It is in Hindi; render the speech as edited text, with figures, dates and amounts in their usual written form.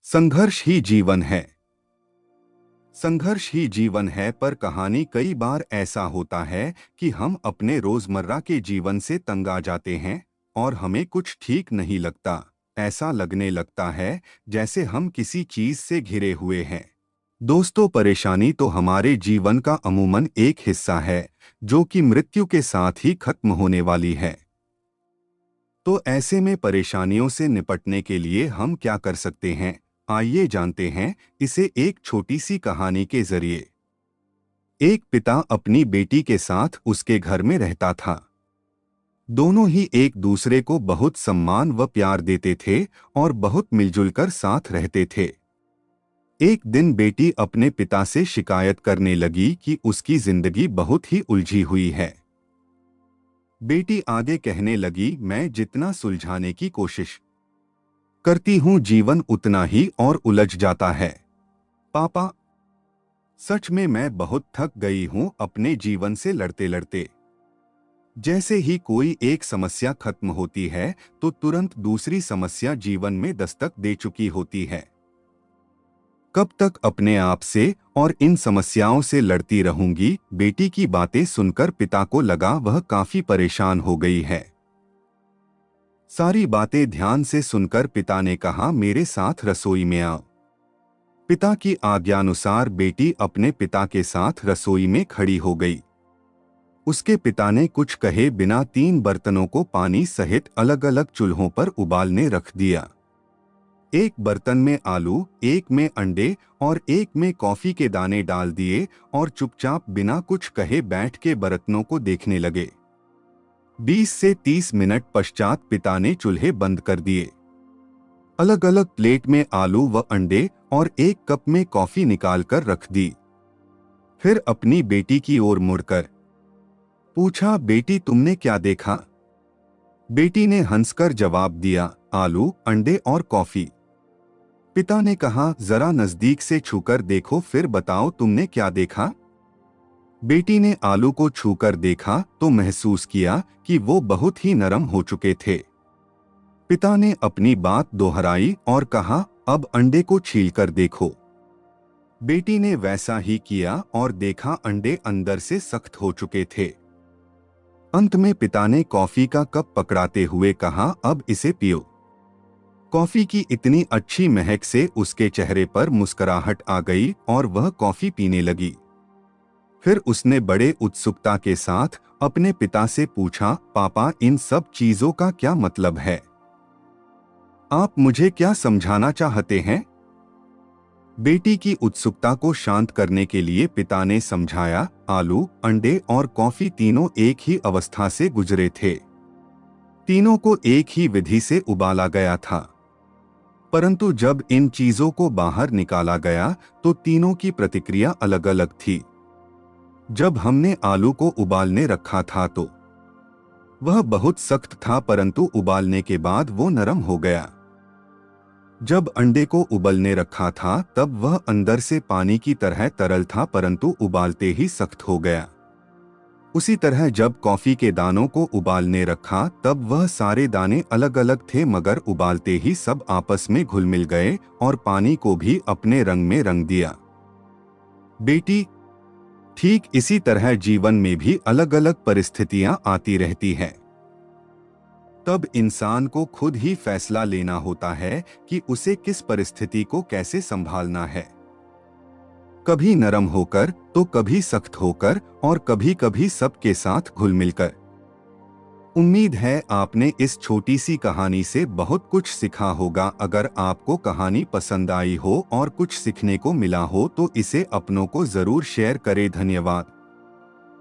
संघर्ष ही जीवन है। संघर्ष ही जीवन है, पर कहानी कई बार ऐसा होता है कि हम अपने रोजमर्रा के जीवन से तंग आ जाते हैं और हमें कुछ ठीक नहीं लगता। ऐसा लगने लगता है जैसे हम किसी चीज से घिरे हुए हैं। दोस्तों, परेशानी तो हमारे जीवन का अमूमन एक हिस्सा है जो कि मृत्यु के साथ ही खत्म होने वाली है। तो ऐसे में परेशानियों से निपटने के लिए हम क्या कर सकते हैं? आइए जानते हैं इसे एक छोटी सी कहानी के जरिए। एक पिता अपनी बेटी के साथ उसके घर में रहता था। दोनों ही एक दूसरे को बहुत सम्मान व प्यार देते थे और बहुत मिलजुल कर साथ रहते थे। एक दिन बेटी अपने पिता से शिकायत करने लगी कि उसकी जिंदगी बहुत ही उलझी हुई है। बेटी आगे कहने लगी, मैं जितना सुलझाने की कोशिश करती हूँ जीवन उतना ही और उलझ जाता है। पापा, सच में मैं बहुत थक गई हूँ अपने जीवन से लड़ते लड़ते। जैसे ही कोई एक समस्या खत्म होती है तो तुरंत दूसरी समस्या जीवन में दस्तक दे चुकी होती है। कब तक अपने आप से और इन समस्याओं से लड़ती रहूंगी? बेटी की बातें सुनकर पिता को लगा वह काफी परेशान हो गई है। सारी बातें ध्यान से सुनकर पिता ने कहा, मेरे साथ रसोई में आओ। पिता की आज्ञानुसार बेटी अपने पिता के साथ रसोई में खड़ी हो गई। उसके पिता ने कुछ कहे बिना 3 बर्तनों को पानी सहित अलग अलग चूल्हों पर उबालने रख दिया। एक बर्तन में आलू, एक में अंडे और एक में कॉफी के दाने डाल दिए और चुपचाप बिना कुछ कहे बैठ के बर्तनों को देखने लगे। 20 से 30 मिनट पश्चात पिता ने चूल्हे बंद कर दिए। अलग अलग प्लेट में आलू व अंडे और एक कप में कॉफी निकालकर रख दी। फिर अपनी बेटी की ओर मुड़कर पूछा, बेटी तुमने क्या देखा? बेटी ने हंसकर जवाब दिया, आलू, अंडे और कॉफी। पिता ने कहा, जरा नजदीक से छूकर देखो फिर बताओ तुमने क्या देखा। बेटी ने आलू को छूकर देखा तो महसूस किया कि वो बहुत ही नरम हो चुके थे। पिता ने अपनी बात दोहराई और कहा, अब अंडे को छीलकर देखो। बेटी ने वैसा ही किया और देखा अंडे अंदर से सख्त हो चुके थे। अंत में पिता ने कॉफी का कप पकड़ाते हुए कहा, अब इसे पियो। कॉफी की इतनी अच्छी महक से उसके चेहरे पर मुस्कुराहट आ गई और वह कॉफी पीने लगी। फिर उसने बड़े उत्सुकता के साथ अपने पिता से पूछा, पापा, इन सब चीजों का क्या मतलब है? आप मुझे क्या समझाना चाहते हैं? बेटी की उत्सुकता को शांत करने के लिए पिता ने समझाया, आलू, अंडे और कॉफी तीनों एक ही अवस्था से गुजरे थे। तीनों को एक ही विधि से उबाला गया था, परंतु जब इन चीजों को बाहर निकाला गया तो तीनों की प्रतिक्रिया अलग अलग थी। जब हमने आलू को उबालने रखा था तो वह बहुत सख्त था, परंतु उबालने के बाद वो नरम हो गया। जब अंडे को उबलने रखा था तब वह अंदर से पानी की तरह तरल था, परंतु उबालते ही सख्त हो गया। उसी तरह जब कॉफी के दानों को उबालने रखा तब वह सारे दाने अलग अलग थे, मगर उबालते ही सब आपस में घुल मिल गए और पानी को भी अपने रंग में रंग दिया। बेटी, ठीक इसी तरह जीवन में भी अलग अलग परिस्थितियां आती रहती हैं। तब इंसान को खुद ही फैसला लेना होता है कि उसे किस परिस्थिति को कैसे संभालना है। कभी नरम होकर तो कभी सख्त होकर और कभी कभी सबके साथ घुल मिलकर। उम्मीद है आपने इस छोटी सी कहानी से बहुत कुछ सीखा होगा। अगर आपको कहानी पसंद आई हो और कुछ सीखने को मिला हो तो इसे अपनों को जरूर शेयर करें। धन्यवाद।